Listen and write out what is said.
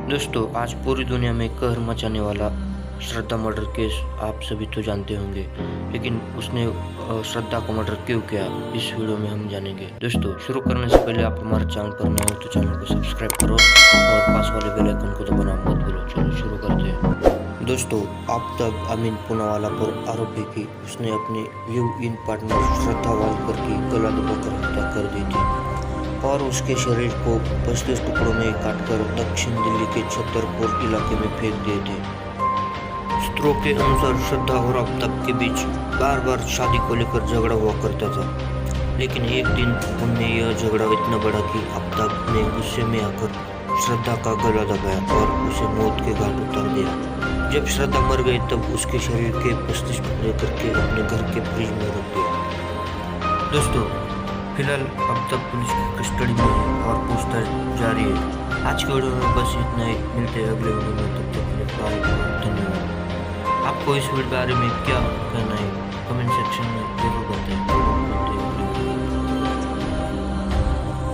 दोस्तों, आज पूरी दुनिया में कहर मचाने वाला श्रद्धा मर्डर केस आप सभी तो जानते होंगे, लेकिन उसने श्रद्धा को मर्डर क्यों किया, इस वीडियो में हम जानेंगे। दोस्तों, शुरू करने से पहले आप हमारे चैनल पर नए हो तो चैनल को सब्सक्राइब करो और पास वाले बेल आइकन को दबाना मत भूलो। चलो शुरू करते हैं। दोस्तों, अब तक अमीन पूनावाला पर आरोप है कि उसने अपनी live in partner Shraddha Walker की गला दबाकर हत्या कर दी थी और उसके शरीर को 25 टुकड़ों में काटकर दक्षिण दिल्ली के छतरपुर इलाके में फेंक दिए थे। सूत्रों के अनुसार श्रद्धा और आफ्ताब के बीच बार बार शादी को लेकर झगड़ा हुआ करता था, लेकिन एक दिन उनमें यह झगड़ा इतना बड़ा कि आफ्ताब ने गुस्से में आकर श्रद्धा का गला दबाया और उसे मौत के घाट उतार दिया। जब श्रद्धा मर गई तब उसके शरीर के 25 टुकड़े करके अपने घर के फ्रिज में रख दिया। दोस्तों, फिलहाल आफ्ताब पुलिस की कस्टडी में है और पूछताछ जारी है। आज के वीडियो में बस इतना ही, मिलते हैं अगले वीडियो में। तब तक के लिए बाय, धन्यवाद। आपको इस वीडियो के बारे में क्या कहना है कमेंट सेक्शन में जरूर बताएं।